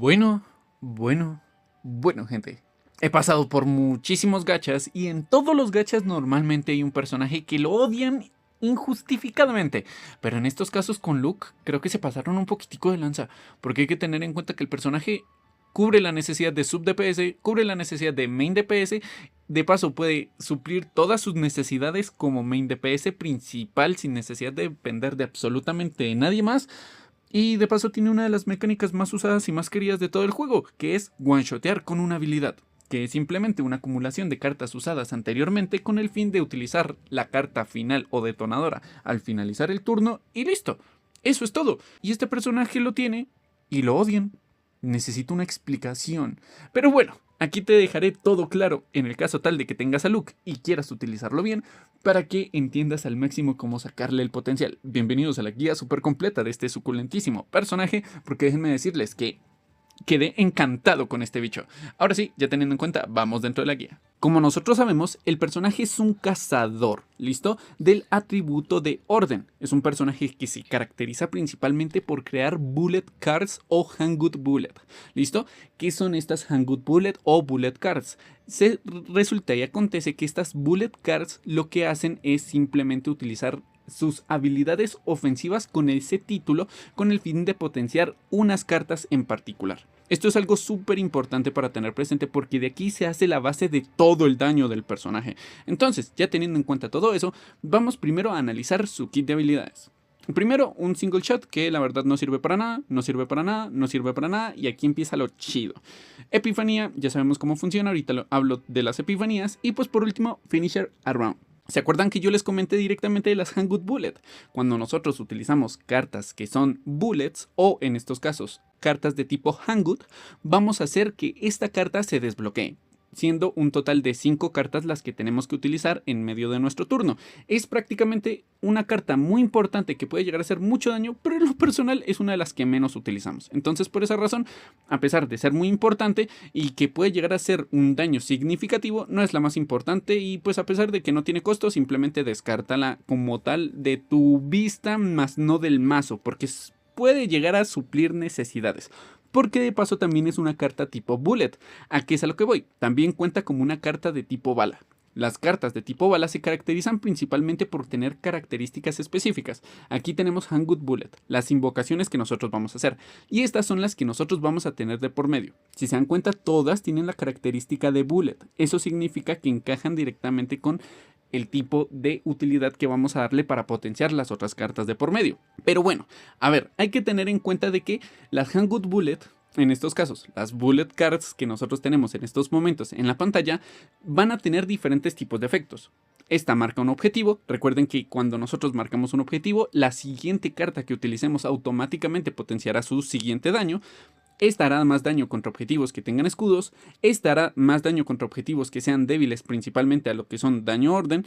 Bueno, gente. He pasado por muchísimos gachas y en todos los gachas normalmente hay un personaje que lo odian injustificadamente. Pero en estos casos con Luke creo que se pasaron un poquitico de lanza. Porque hay que tener en cuenta que el personaje cubre la necesidad de sub DPS, cubre la necesidad de main DPS. De paso puede suplir todas sus necesidades como main DPS principal sin necesidad de depender de absolutamente nadie más. Y de paso tiene una de las mecánicas más usadas y más queridas de todo el juego, que es one-shotear con una habilidad, que es simplemente una acumulación de cartas usadas anteriormente con el fin de utilizar la carta final o detonadora al finalizar el turno y listo. Eso es todo. Y este personaje lo tiene y lo odian. Necesito una explicación. Pero bueno, aquí te dejaré todo claro en el caso tal de que tengas a Luke y quieras utilizarlo bien para que entiendas al máximo cómo sacarle el potencial. Bienvenidos a la guía súper completa de este suculentísimo personaje, porque déjenme decirles que quedé encantado con este bicho. Ahora sí, ya teniendo en cuenta, vamos dentro de la guía. Como nosotros sabemos, el personaje es un cazador, ¿listo? Del atributo de orden. Es un personaje que se caracteriza principalmente por crear bullet cards o hanged bullet, ¿listo? ¿Qué son estas hanged bullet o bullet cards? Resulta y acontece que estas bullet cards lo que hacen es simplemente utilizar sus habilidades ofensivas con ese título con el fin de potenciar unas cartas en particular. Esto es algo súper importante para tener presente porque de aquí se hace la base de todo el daño del personaje. Entonces, ya teniendo en cuenta todo eso, vamos primero a analizar su kit de habilidades. Primero, un single shot que la verdad no sirve para nada, no sirve para nada, no sirve para nada, y aquí empieza lo chido. Epifanía, ya sabemos cómo funciona, ahorita hablo de las epifanías, y pues por último, Finisher Around. ¿Se acuerdan que yo les comenté directamente de las Hanged Bullet? Cuando nosotros utilizamos cartas que son bullets o en estos casos cartas de tipo Hanged, vamos a hacer que esta carta se desbloquee, siendo un total de 5 cartas las que tenemos que utilizar en medio de nuestro turno. Es prácticamente una carta muy importante que puede llegar a hacer mucho daño, pero en lo personal es una de las que menos utilizamos. Entonces por esa razón, a pesar de ser muy importante y que puede llegar a ser un daño significativo, no es la más importante y pues a pesar de que no tiene costo, simplemente descártala como tal de tu vista, más no del mazo, porque puede llegar a suplir necesidades. Porque de paso también es una carta tipo bullet. ¿A qué es a lo que voy? También cuenta como una carta de tipo bala. Las cartas de tipo bala se caracterizan principalmente por tener características específicas. Aquí tenemos Hanged Bullet, las invocaciones que nosotros vamos a hacer. Y estas son las que nosotros vamos a tener de por medio. Si se dan cuenta, todas tienen la característica de bullet. Eso significa que encajan directamente con el tipo de utilidad que vamos a darle para potenciar las otras cartas de por medio. Pero bueno, a ver, hay que tener en cuenta de que las Hanged Bullet, en estos casos, las bullet cards que nosotros tenemos en estos momentos en la pantalla, van a tener diferentes tipos de efectos. Esta marca un objetivo. Recuerden que cuando nosotros marcamos un objetivo, la siguiente carta que utilicemos automáticamente potenciará su siguiente daño. Esta hará más daño contra objetivos que tengan escudos. Esta hará más daño contra objetivos que sean débiles, principalmente a lo que son daño orden.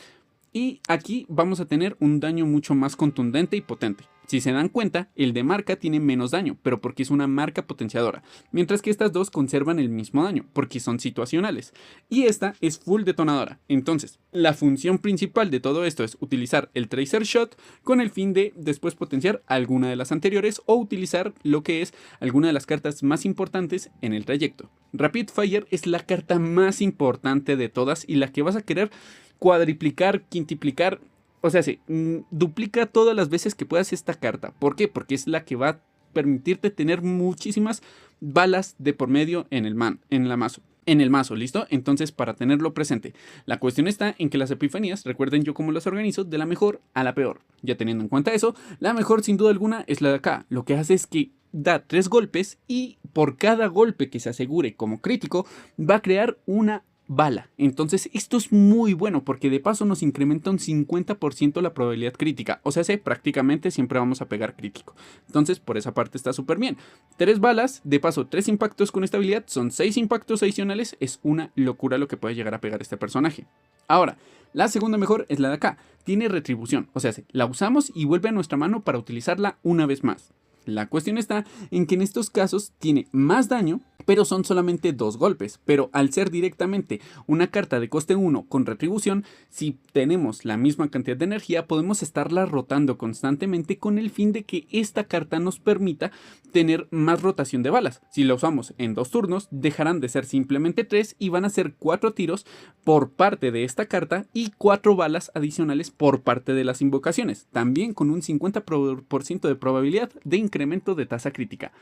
Y aquí vamos a tener un daño mucho más contundente y potente. Si se dan cuenta, el de marca tiene menos daño, pero porque es una marca potenciadora. Mientras que estas dos conservan el mismo daño, porque son situacionales. Y esta es full detonadora. Entonces, la función principal de todo esto es utilizar el Tracer Shot con el fin de después potenciar alguna de las anteriores o utilizar lo que es alguna de las cartas más importantes en el trayecto. Rapid Fire es la carta más importante de todas y la que vas a querer cuadriplicar, quintuplicar, o sea, duplica todas las veces que puedas esta carta. ¿Por qué? Porque es la que va a permitirte tener muchísimas balas de por medio en el mazo, ¿listo? Entonces, para tenerlo presente, la cuestión está en que las epifanías, recuerden yo cómo las organizo, de la mejor a la peor. Ya teniendo en cuenta eso, la mejor sin duda alguna es la de acá. Lo que hace es que da 3 golpes y por cada golpe que se asegure como crítico, va a crear una bala. Entonces esto es muy bueno porque de paso nos incrementa un 50% la probabilidad crítica. O sea, prácticamente siempre vamos a pegar crítico. Entonces por esa parte está súper bien. 3 balas, de paso 3 impactos con esta habilidad, son 6 impactos adicionales. Es una locura lo que puede llegar a pegar este personaje. Ahora, la segunda mejor es la de acá. Tiene retribución, o sea, la usamos y vuelve a nuestra mano para utilizarla una vez más. La cuestión está en que en estos casos tiene más daño pero son solamente 2 golpes. Pero al ser directamente una carta de coste 1 con retribución, si tenemos la misma cantidad de energía, podemos estarla rotando constantemente con el fin de que esta carta nos permita tener más rotación de balas. Si la usamos en 2 turnos, dejarán de ser simplemente 3 y van a ser 4 tiros por parte de esta carta y 4 balas adicionales por parte de las invocaciones, también con un 50% de probabilidad de incremento de tasa crítica.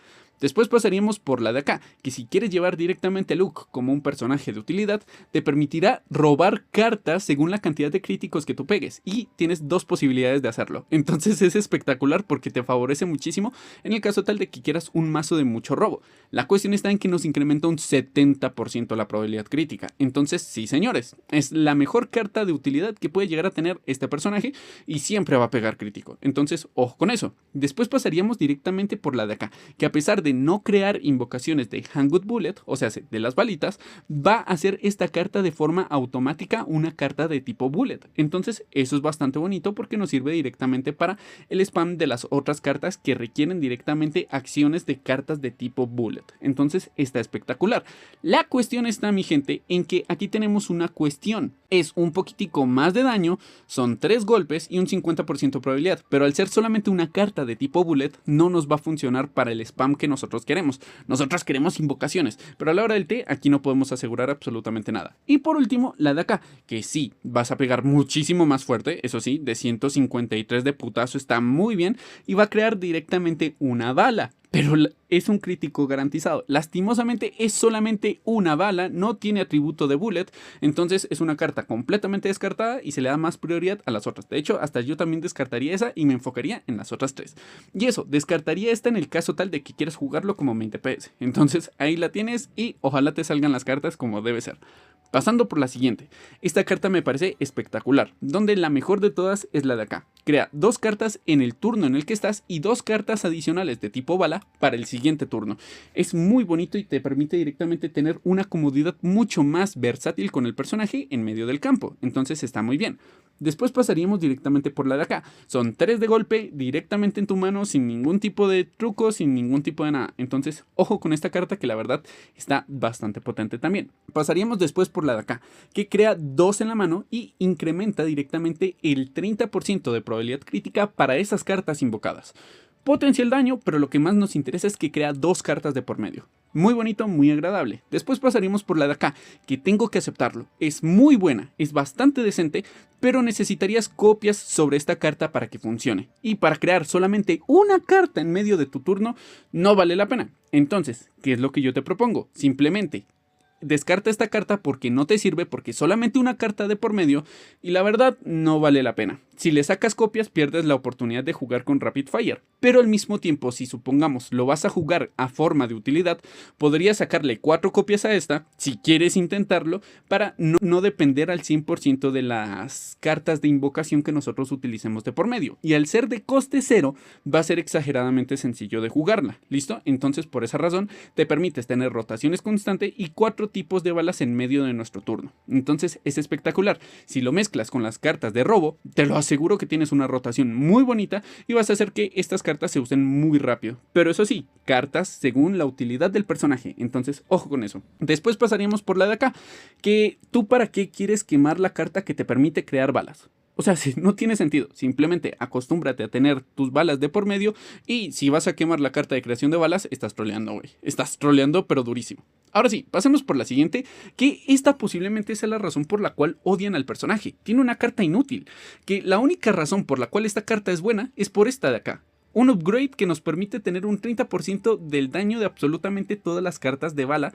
Después pasaríamos por la de acá, que si quieres llevar directamente a Luke como un personaje de utilidad, te permitirá robar cartas según la cantidad de críticos que tú pegues, y tienes 2 posibilidades de hacerlo. Entonces es espectacular porque te favorece muchísimo en el caso tal de que quieras un mazo de mucho robo. La cuestión está en que nos incrementa un 70% la probabilidad crítica. Entonces sí, señores, es la mejor carta de utilidad que puede llegar a tener este personaje y siempre va a pegar crítico. Entonces ojo con eso. Después pasaríamos directamente por la de acá, que a pesar de no crear invocaciones de Hanged Bullet, o sea, de las balitas, va a hacer esta carta de forma automática una carta de tipo Bullet. Entonces eso es bastante bonito porque nos sirve directamente para el spam de las otras cartas que requieren directamente acciones de cartas de tipo Bullet. Entonces está espectacular. La cuestión está, mi gente, en que aquí tenemos una cuestión. Es un poquitico más de daño, son 3 golpes y un 50% de probabilidad, pero al ser solamente una carta de tipo Bullet no nos va a funcionar para el spam que nosotros queremos. Nosotros queremos invocaciones, pero a la hora del té aquí no podemos asegurar absolutamente nada. Y por último, la de acá, que sí, vas a pegar muchísimo más fuerte, eso sí, de 153 de putazo está muy bien y va a crear directamente una bala. Pero es un crítico garantizado. Lastimosamente es solamente una bala, no tiene atributo de bullet, entonces es una carta completamente descartada y se le da más prioridad a las otras. De hecho, hasta yo también descartaría esa y me enfocaría en las otras 3. Y eso, descartaría esta en el caso tal de que quieras jugarlo como 20 PS. Entonces ahí la tienes y ojalá te salgan las cartas como debe ser. Pasando por la siguiente, esta carta me parece espectacular, donde la mejor de todas es la de acá. Crea 2 cartas en el turno en el que estás y 2 cartas adicionales de tipo bala para el siguiente turno. Es muy bonito y te permite directamente tener una comodidad mucho más versátil con el personaje en medio del campo, entonces está muy bien. Después pasaríamos directamente por la de acá. Son 3 de golpe directamente en tu mano sin ningún tipo de truco, sin ningún tipo de nada. Entonces, ojo con esta carta que la verdad está bastante potente también. Pasaríamos después por la de acá, que crea 2 en la mano y incrementa directamente el 30% de probabilidad crítica para esas cartas invocadas. Potencia el daño, pero lo que más nos interesa es que crea 2 cartas de por medio. Muy bonito, muy agradable. Después pasaríamos por la de acá, que tengo que aceptarlo. Es muy buena, es bastante decente, pero necesitarías copias sobre esta carta para que funcione. Y para crear solamente una carta en medio de tu turno, no vale la pena. Entonces, ¿qué es lo que yo te propongo? Simplemente descarta esta carta porque no te sirve, porque solamente una carta de por medio y la verdad no vale la pena. Si le sacas copias pierdes la oportunidad de jugar con Rapid Fire, pero al mismo tiempo si supongamos lo vas a jugar a forma de utilidad, podrías sacarle 4 copias a esta si quieres intentarlo para no depender al 100% de las cartas de invocación que nosotros utilicemos de por medio, y al ser de coste 0 va a ser exageradamente sencillo de jugarla, ¿listo? Entonces por esa razón te permites tener rotaciones constantes y 4 tipos de balas en medio de nuestro turno. Entonces es espectacular. Si lo mezclas con las cartas de robo, te lo aseguro que tienes una rotación muy bonita y vas a hacer que estas cartas se usen muy rápido. Pero eso sí, cartas según la utilidad del personaje. Entonces ojo con eso. Después pasaríamos por la de acá, que tú para qué quieres quemar la carta que te permite crear balas. O sea, no tiene sentido, simplemente acostúmbrate a tener tus balas de por medio y si vas a quemar la carta de creación de balas, estás troleando, güey. Estás troleando, pero durísimo. Ahora sí, pasemos por la siguiente, que esta posiblemente sea la razón por la cual odian al personaje. Tiene una carta inútil, que la única razón por la cual esta carta es buena es por esta de acá. Un upgrade que nos permite tener un 30% del daño de absolutamente todas las cartas de bala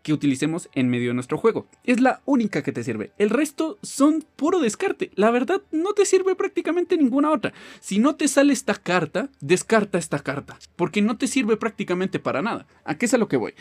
que utilicemos en medio de nuestro juego. Es la única que te sirve. El resto son puro descarte. La verdad, no te sirve prácticamente ninguna otra. Si no te sale esta carta, descarta esta carta, porque no te sirve prácticamente para nada. ¿A qué es a lo que voy?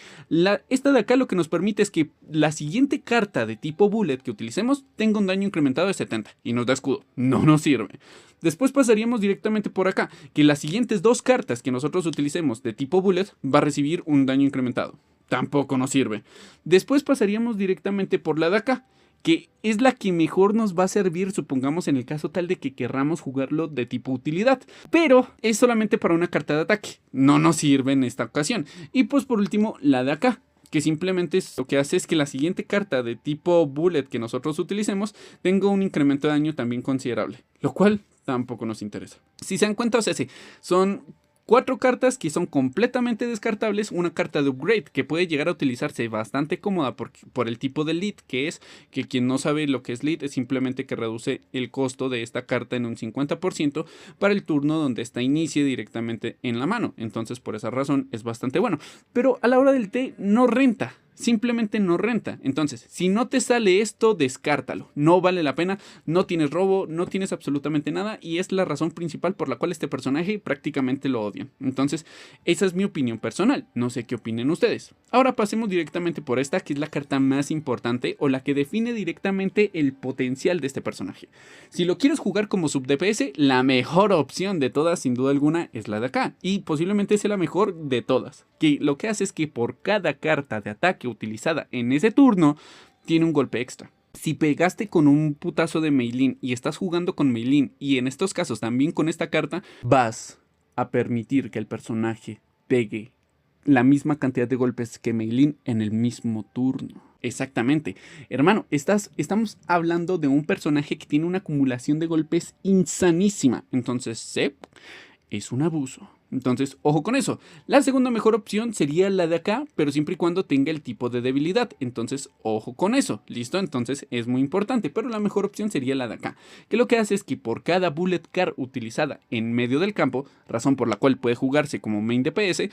Esta de acá lo que nos permite es que la siguiente carta de tipo bullet que utilicemos tenga un daño incrementado de 70 y nos da escudo. No nos sirve. Después pasaríamos directamente por acá, que las siguientes 2 cartas que nosotros utilicemos de tipo bullet va a recibir un daño incrementado. Tampoco nos sirve. Después pasaríamos directamente por la de acá, que es la que mejor nos va a servir, supongamos en el caso tal de que querramos jugarlo de tipo utilidad, pero es solamente para una carta de ataque, no nos sirve en esta ocasión. Y pues por último la de acá, que simplemente lo que hace es que la siguiente carta de tipo bullet que nosotros utilicemos tenga un incremento de daño también considerable, lo cual tampoco nos interesa. Si se dan cuenta, o sea, sí, son 4 cartas que son completamente descartables. Una carta de upgrade que puede llegar a utilizarse bastante cómoda por el tipo de lead, que es que quien no sabe lo que es lead es simplemente que reduce el costo de esta carta en un 50% para el turno donde esta inicie directamente en la mano. Entonces por esa razón es bastante bueno. Pero a la hora del té no renta. Simplemente no renta. Entonces, si no te sale esto, descártalo. No vale la pena, no tienes robo, no tienes absolutamente nada y es la razón principal por la cual este personaje prácticamente lo odian. Entonces, esa es mi opinión personal. No sé qué opinen ustedes. Ahora pasemos directamente por esta, que es la carta más importante o la que define directamente el potencial de este personaje. Si lo quieres jugar como sub DPS, la mejor opción de todas, sin duda alguna, es la de acá. Y posiblemente sea la mejor de todas. Que lo que hace es que por cada carta de ataque utilizada en ese turno, tiene un golpe extra. Si pegaste con un putazo de Mei Lin y estás jugando con Mei Lin y en estos casos también con esta carta, vas a permitir que el personaje pegue la misma cantidad de golpes que Mei Lin en el mismo turno. Exactamente. Hermano, estamos hablando de un personaje que tiene una acumulación de golpes insanísima. Entonces, es un abuso. Entonces, ojo con eso. La segunda mejor opción sería la de acá, pero siempre y cuando tenga el tipo de debilidad. Entonces, ojo con eso. ¿Listo? Entonces, es muy importante, pero la mejor opción sería la de acá. Que lo que hace es que por cada bullet card utilizada en medio del campo, razón por la cual puede jugarse como main DPS,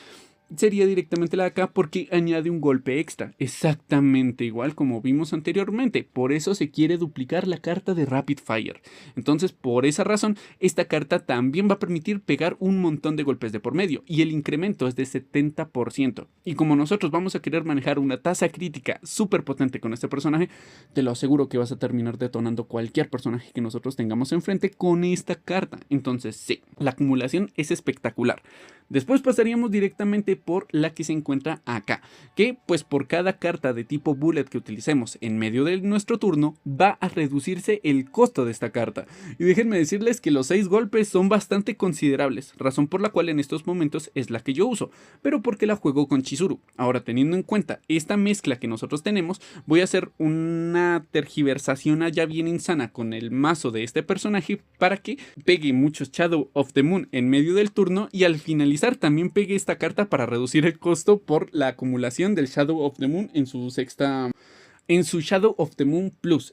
sería directamente la de acá porque añade un golpe extra, exactamente igual como vimos anteriormente. Por eso se quiere duplicar la carta de Rapid Fire. Entonces, por esa razón, esta carta también va a permitir pegar un montón de golpes de por medio y el incremento es de 70%. Y como nosotros vamos a querer manejar una tasa crítica súper potente con este personaje, te lo aseguro que vas a terminar detonando cualquier personaje que nosotros tengamos enfrente con esta carta. Entonces, sí, la acumulación es espectacular. Después pasaríamos directamente por la que se encuentra acá, que pues por cada carta de tipo bullet que utilicemos en medio de nuestro turno va a reducirse el costo de esta carta. Y déjenme decirles que los 6 golpes son bastante considerables, razón por la cual en estos momentos es la que yo uso, pero porque la juego con Chizuru. Ahora, teniendo en cuenta esta mezcla que nosotros tenemos, voy a hacer una tergiversación allá bien insana con el mazo de este personaje para que pegue muchos Shadow of the Moon en medio del turno y al finalizar también pegue esta carta para reducir el costo por la acumulación del Shadow of the Moon en su Shadow of the Moon Plus,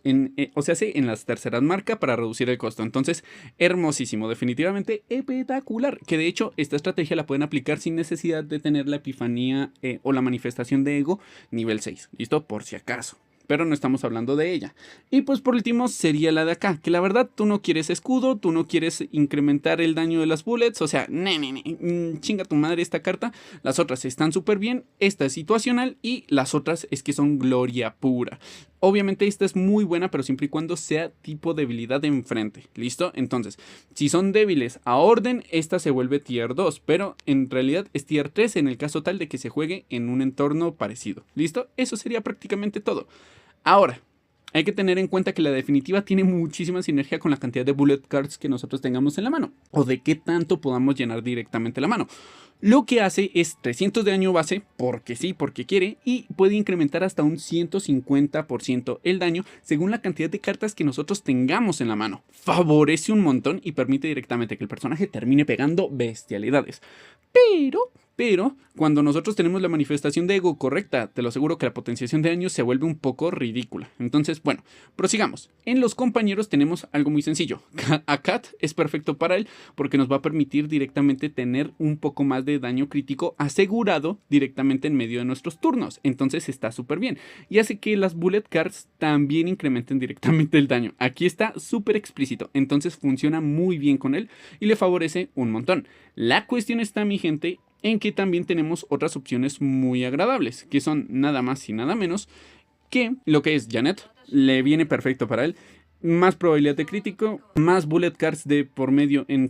o sea, en las terceras marcas para reducir el costo. Entonces, hermosísimo, definitivamente espectacular. Que de hecho, esta estrategia la pueden aplicar sin necesidad de tener la epifanía o la manifestación de ego nivel 6. ¿Listo? Por si acaso. Pero no estamos hablando de ella. Y pues por último sería la de acá, que la verdad tú no quieres escudo, tú no quieres incrementar el daño de las bullets, o sea, chinga tu madre esta carta. Las otras están súper bien, esta es situacional y las otras es que son gloria pura. Obviamente esta es muy buena, pero siempre y cuando sea tipo debilidad de enfrente, ¿listo? Entonces, si son débiles a orden, esta se vuelve tier 2, pero en realidad es tier 3 en el caso tal de que se juegue en un entorno parecido, ¿listo? Eso sería prácticamente todo. Ahora, hay que tener en cuenta que la definitiva tiene muchísima sinergia con la cantidad de bullet cards que nosotros tengamos en la mano, o de qué tanto podamos llenar directamente la mano. Lo que hace es 300 de daño base, porque sí, porque quiere, y puede incrementar hasta un 150% el daño según la cantidad de cartas que nosotros tengamos en la mano. Favorece un montón y permite directamente que el personaje termine pegando bestialidades. Pero, cuando nosotros tenemos la manifestación de ego correcta, te lo aseguro que la potenciación de daño se vuelve un poco ridícula. Entonces, bueno, prosigamos. En los compañeros tenemos algo muy sencillo. A Kat es perfecto para él porque nos va a permitir directamente tener un poco más de daño crítico asegurado directamente en medio de nuestros turnos. Entonces está súper bien. Y hace que las bullet cards también incrementen directamente el daño. Aquí está súper explícito. Entonces funciona muy bien con él y le favorece un montón. La cuestión está, mi gente, en que también tenemos otras opciones muy agradables, que son nada más y nada menos que lo que es Janet, le viene perfecto para él. más probabilidad de crítico, más bullet cards de por medio en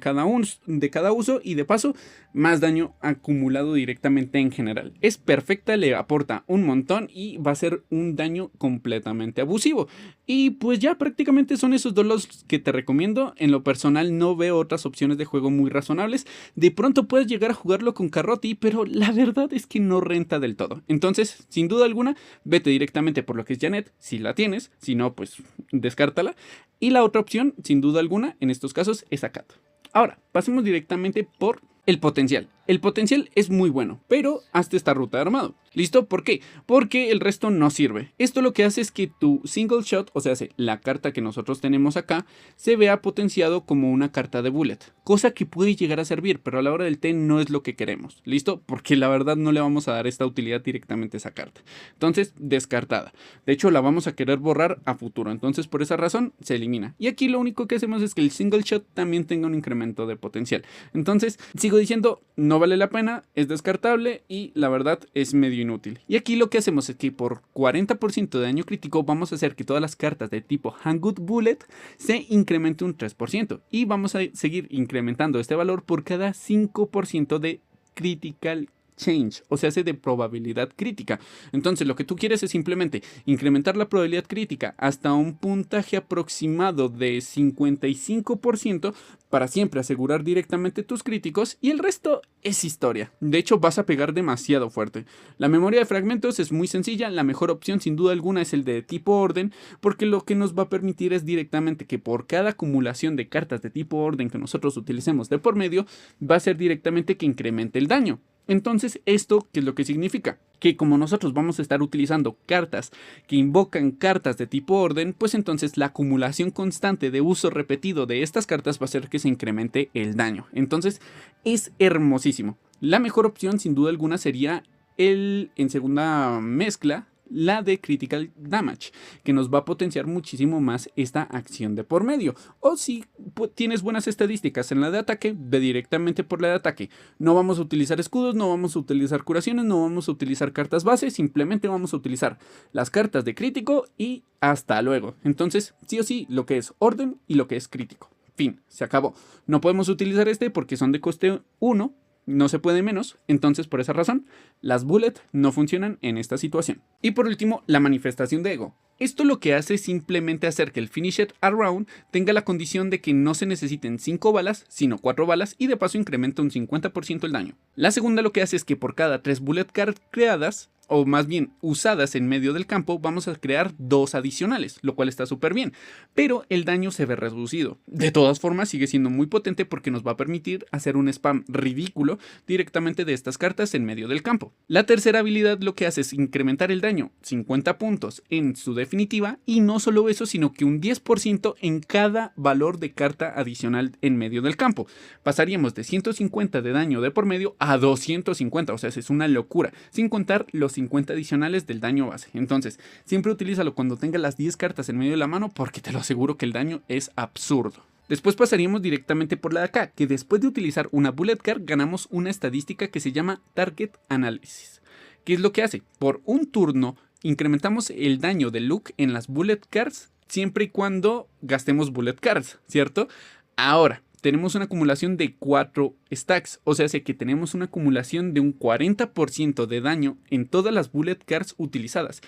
de cada uso y de paso más daño acumulado directamente en general. Es perfecta, le aporta un montón y va a ser un daño completamente abusivo. Y pues ya prácticamente son esos dos los que te recomiendo. En lo personal no veo otras opciones de juego muy razonables. De pronto puedes llegar a jugarlo con Carroty, pero la verdad es que no renta del todo. Entonces, sin duda alguna, vete directamente por lo que es Janet, si la tienes, si no, pues descártala. Y la otra opción, sin duda alguna, en estos casos, es Akato. Ahora, pasemos directamente por el potencial. El potencial es muy bueno, pero hasta esta ruta de armado. ¿Listo? ¿Por qué? Porque el resto no sirve. Esto lo que hace es que tu single shot, o sea, la carta que nosotros tenemos acá, se vea potenciado como una carta de bullet. Cosa que puede llegar a servir, pero a la hora del té no es lo que queremos. ¿Listo? Porque la verdad no le vamos a dar esta utilidad directamente a esa carta. Entonces, descartada. De hecho, la vamos a querer borrar a futuro. Entonces, por esa razón, se elimina. Y aquí lo único que hacemos es que el single shot también tenga un incremento de potencial. Entonces, sigo diciendo, no vale la pena, es descartable y la verdad es medio inútil. Y aquí lo que hacemos es que por 40% de daño crítico vamos a hacer que todas las cartas de tipo Hangud Bullet se incremente un 3% y vamos a seguir incrementando este valor por cada 5% de Critical Change, o sea, de probabilidad crítica. Entonces lo que tú quieres es simplemente incrementar la probabilidad crítica hasta un puntaje aproximado de 55% para siempre asegurar directamente tus críticos y el resto es historia. De hecho vas a pegar demasiado fuerte. La memoria de fragmentos es muy sencilla, la mejor opción sin duda alguna es el de tipo orden, porque lo que nos va a permitir es directamente que por cada acumulación de cartas de tipo orden que nosotros utilicemos de por medio, va a ser directamente que incremente el daño. Entonces, ¿esto qué es lo que significa? Que como nosotros vamos a estar utilizando cartas que invocan cartas de tipo orden, pues entonces la acumulación constante de uso repetido de estas cartas va a hacer que se incremente el daño. Entonces, es hermosísimo. La mejor opción, sin duda alguna, sería en segunda mezcla, la de Critical Damage, que nos va a potenciar muchísimo más esta acción de por medio. O si tienes buenas estadísticas en la de ataque, ve directamente por la de ataque. No vamos a utilizar escudos, no vamos a utilizar curaciones, no vamos a utilizar cartas base, simplemente vamos a utilizar las cartas de crítico y hasta luego. Entonces, sí o sí, lo que es orden y lo que es crítico. Fin, se acabó. No podemos utilizar este porque son de coste 1. No se puede menos, entonces por esa razón, las bullet no funcionan en esta situación. Y por último, la manifestación de ego. Esto lo que hace es simplemente hacer que el Finished Around tenga la condición de que no se necesiten 5 balas, sino 4 balas y de paso incrementa un 50% el daño. La segunda lo que hace es que por cada 3 bullet cards creadas, o más bien usadas en medio del campo, vamos a crear 2 adicionales, lo cual está súper bien, pero el daño se ve reducido. De todas formas sigue siendo muy potente porque nos va a permitir hacer un spam ridículo directamente de estas cartas en medio del campo. La tercera habilidad lo que hace es incrementar el daño 50 puntos en su definitiva y no solo eso, sino que un 10% en cada valor de carta adicional en medio del campo. Pasaríamos de 150 de daño de por medio a 250, o sea, es una locura, sin contar los 50 adicionales del daño base. Entonces, siempre utilízalo cuando tengas las 10 cartas en medio de la mano porque te lo aseguro que el daño es absurdo. Después pasaríamos directamente por la de acá, que después de utilizar una bullet card ganamos una estadística que se llama Target Analysis. ¿Qué es lo que hace? Por un turno incrementamos el daño de Luke en las bullet cards siempre y cuando gastemos bullet cards, ¿cierto? Ahora, tenemos una acumulación de 4 stacks, o sea que tenemos una acumulación de un 40% de daño en todas las bullet cards utilizadas.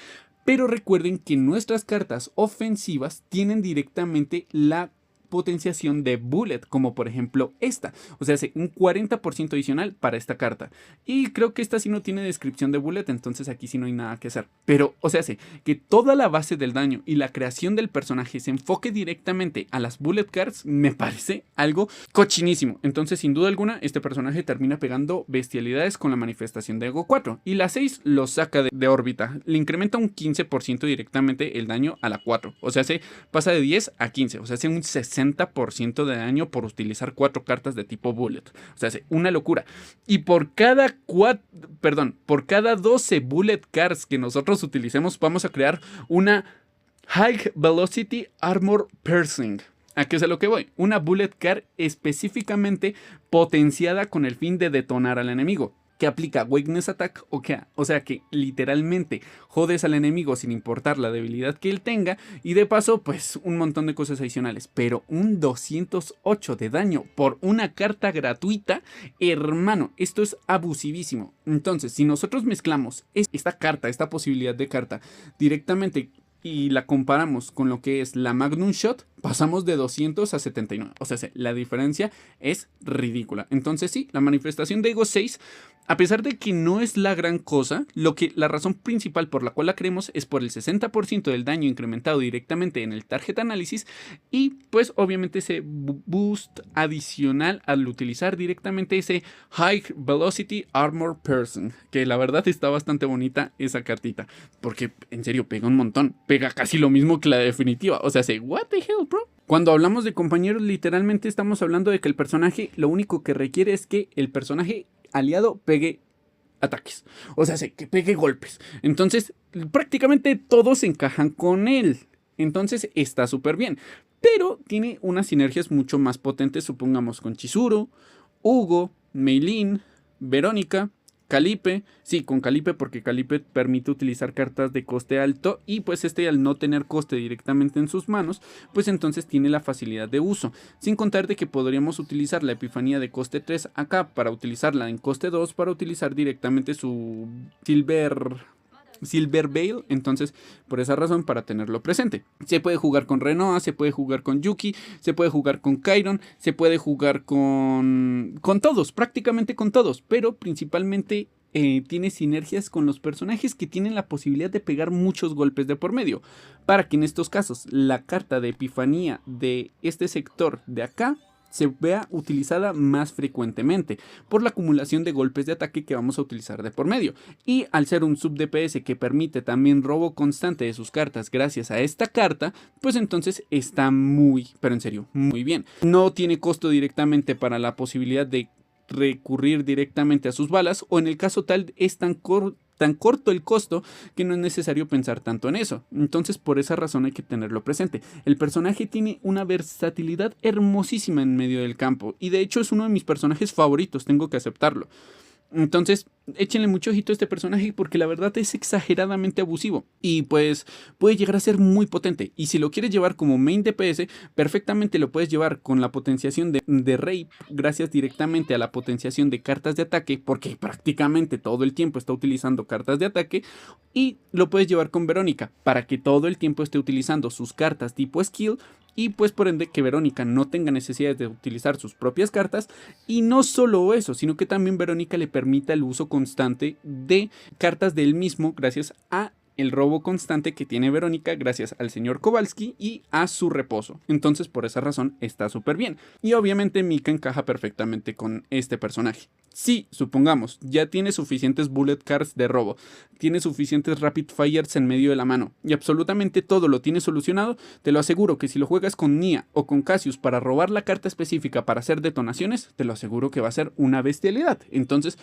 Pero recuerden que nuestras cartas ofensivas tienen directamente la potenciación de bullet, como por ejemplo esta, o sea, un 40% adicional para esta carta. Y creo que esta sí no tiene descripción de bullet, entonces aquí sí no hay nada que hacer. Pero, o sea, que toda la base del daño y la creación del personaje se enfoque directamente a las bullet cards, me parece algo cochinísimo. Entonces, sin duda alguna, este personaje termina pegando bestialidades con la manifestación de Ego 4. Y la 6 lo saca de órbita, le incrementa un 15% directamente el daño a la 4. O sea, pasa de 10 a 15, o sea, hace un 60% de daño por utilizar 4 cartas de tipo bullet. O sea, una locura. Y por cada 12 bullet cards que nosotros utilicemos, vamos a crear una High Velocity Armor Piercing. ¿A qué es a lo que voy? Una bullet card específicamente potenciada con el fin de detonar al enemigo. que aplica Weakness Attack, o sea que literalmente jodes al enemigo sin importar la debilidad que él tenga, y de paso pues un montón de cosas adicionales. Pero un 208 de daño por una carta gratuita, hermano, esto es abusivísimo. Entonces, si nosotros mezclamos esta carta, esta posibilidad de carta directamente y la comparamos con lo que es la Magnum Shot, pasamos de 200 a 79. O sea, la diferencia es ridícula. Entonces sí, la manifestación de Ego 6, a pesar de que no es la gran cosa, la razón principal por la cual la creemos es por el 60% del daño incrementado directamente en el Target Analysis y pues obviamente ese boost adicional al utilizar directamente ese High Velocity Armor Person, que la verdad está bastante bonita esa cartita, porque en serio pega un montón, pega casi lo mismo que la definitiva. O sea, what the hell, bro. Cuando hablamos de compañeros, literalmente estamos hablando de que el personaje lo único que requiere es que el personaje aliado pegue ataques, o sea, que pegue golpes. Entonces, prácticamente todos encajan con él. Entonces, está súper bien. Pero tiene unas sinergias mucho más potentes, supongamos, con Chizuru, Hugo, Meilin, Verónica, Calipe, sí, con Calipe porque Calipe permite utilizar cartas de coste alto y pues al no tener coste directamente en sus manos, pues entonces tiene la facilidad de uso. Sin contar de que podríamos utilizar la Epifanía de coste 3 acá para utilizarla en coste 2 para utilizar directamente su Silver Veil, entonces por esa razón para tenerlo presente. Se puede jugar con Renoa, se puede jugar con Yuki, se puede jugar con Chiron, se puede jugar con todos, prácticamente con todos, pero principalmente tiene sinergias con los personajes que tienen la posibilidad de pegar muchos golpes de por medio, para que en estos casos la carta de Epifanía de este sector de acá se vea utilizada más frecuentemente por la acumulación de golpes de ataque que vamos a utilizar de por medio. Y al ser un sub DPS que permite también robo constante de sus cartas gracias a esta carta, pues entonces está muy, pero en serio, muy bien. No tiene costo directamente para la posibilidad de recurrir directamente a sus balas, o en el caso tal es tan corto el costo que no es necesario pensar tanto en eso. Entonces por esa razón hay que tenerlo presente. El personaje tiene una versatilidad hermosísima en medio del campo y de hecho es uno de mis personajes favoritos, tengo que aceptarlo. Entonces, échenle mucho ojito a este personaje porque la verdad es exageradamente abusivo y pues puede llegar a ser muy potente. Y si lo quieres llevar como main DPS, perfectamente lo puedes llevar con la potenciación de Rape gracias directamente a la potenciación de cartas de ataque, porque prácticamente todo el tiempo está utilizando cartas de ataque. Y lo puedes llevar con Verónica para que todo el tiempo esté utilizando sus cartas tipo skill. Y pues por ende que Verónica no tenga necesidad de utilizar sus propias cartas. Y no solo eso, sino que también Verónica le permita el uso constante de cartas del mismo gracias a el robo constante que tiene Verónica gracias al señor Kowalski y a su reposo. Entonces por esa razón está súper bien. Y obviamente Mika encaja perfectamente con este personaje. Si, supongamos, ya tiene suficientes bullet cards de robo, tiene suficientes rapid fires en medio de la mano y absolutamente todo lo tiene solucionado, te lo aseguro que si lo juegas con Nia o con Cassius para robar la carta específica para hacer detonaciones, te lo aseguro que va a ser una bestialidad. Entonces,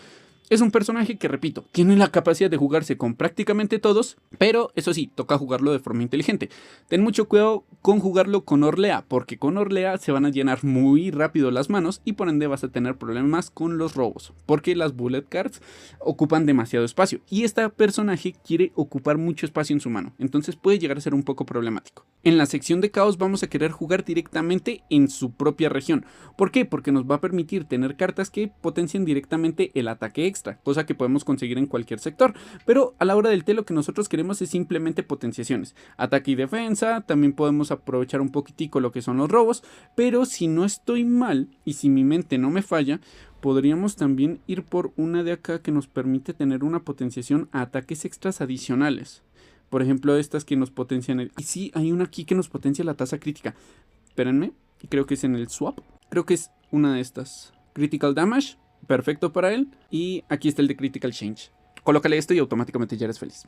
es un personaje que, repito, tiene la capacidad de jugarse con prácticamente todos, pero eso sí, toca jugarlo de forma inteligente. Ten mucho cuidado con jugarlo con Orlea, porque con Orlea se van a llenar muy rápido las manos y por ende vas a tener problemas con los robos, porque las bullet cards ocupan demasiado espacio y este personaje quiere ocupar mucho espacio en su mano, entonces puede llegar a ser un poco problemático. En la sección de caos vamos a querer jugar directamente en su propia región. ¿Por qué? Porque nos va a permitir tener cartas que potencien directamente el ataque extra, cosa que podemos conseguir en cualquier sector, pero a la hora del té lo que nosotros queremos es simplemente potenciaciones, ataque y defensa. También podemos aprovechar un poquitico lo que son los robos, pero si no estoy mal y si mi mente no me falla, podríamos también ir por una de acá que nos permite tener una potenciación a ataques extras adicionales. Por ejemplo, estas que nos potencian y sí, hay una aquí que nos potencia la tasa crítica. Espérenme, creo que es en el swap. Creo que es una de estas. Critical damage, perfecto para él. Y aquí está el de critical change. Colócale esto y automáticamente ya eres feliz.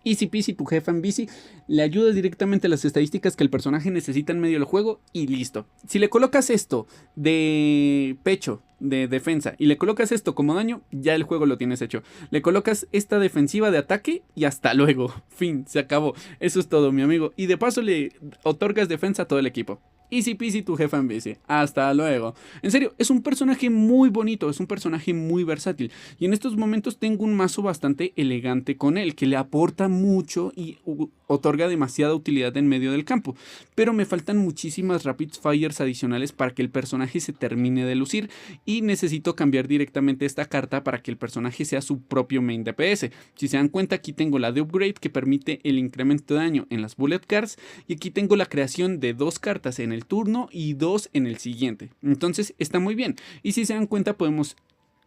Easy peasy, tu jefa en bici, le ayudas directamente a las estadísticas que el personaje necesita en medio del juego y listo. Si le colocas esto de pecho, de defensa, y le colocas esto como daño, ya el juego lo tienes hecho. Le colocas esta defensiva de ataque y hasta luego. Fin, se acabó. Eso es todo, mi amigo. Y de paso le otorgas defensa a todo el equipo. Easy peasy tu jefa en bici. Hasta luego. En serio, es un personaje muy bonito, es un personaje muy versátil. Y en estos momentos tengo un mazo bastante elegante con él, que le aporta mucho y otorga demasiada utilidad en medio del campo. Pero me faltan muchísimas Rapid Fires adicionales para que el personaje se termine de lucir. Y necesito cambiar directamente esta carta para que el personaje sea su propio main DPS. Si se dan cuenta, aquí tengo la de Upgrade que permite el incremento de daño en las Bullet Cards. Y aquí tengo la creación de 2 cartas en el turno y 2 en el siguiente. Entonces está muy bien. Y si se dan cuenta, podemos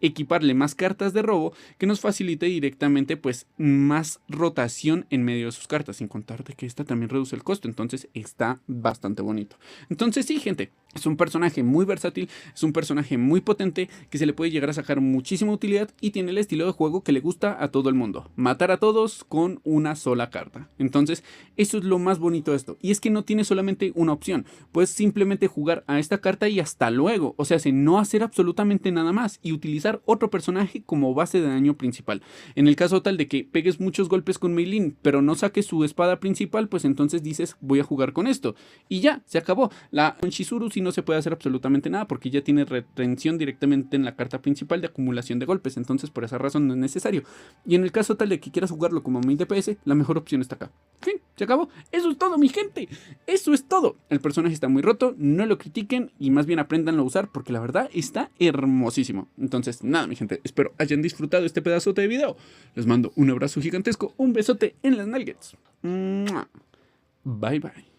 equiparle más cartas de robo que nos facilite directamente pues más rotación en medio de sus cartas, sin contar de que esta también reduce el costo, entonces está bastante bonito. Entonces sí, gente, es un personaje muy versátil, es un personaje muy potente que se le puede llegar a sacar muchísima utilidad y tiene el estilo de juego que le gusta a todo el mundo, matar a todos con una sola carta. Entonces eso es lo más bonito de esto, y es que no tiene solamente una opción, puedes simplemente jugar a esta carta y hasta luego, o sea, no hacer absolutamente nada más y utilizar otro personaje como base de daño principal. En el caso tal de que pegues muchos golpes con Mei Lin, pero no saques su espada principal, pues entonces dices, voy a jugar con esto. Y ya, se acabó. Con Chizuru sí no se puede hacer absolutamente nada, porque ya tiene retención directamente en la carta principal de acumulación de golpes, entonces por esa razón no es necesario. Y en el caso tal de que quieras jugarlo como main DPS, la mejor opción está acá. Fin, se acabó. Eso es todo, mi gente. Eso es todo. El personaje está muy roto, no lo critiquen y más bien apréndanlo a usar, porque la verdad está hermosísimo. Entonces, nada, mi gente, espero hayan disfrutado este pedazote de video. Les mando un abrazo gigantesco, un besote en las nuggets. Bye bye.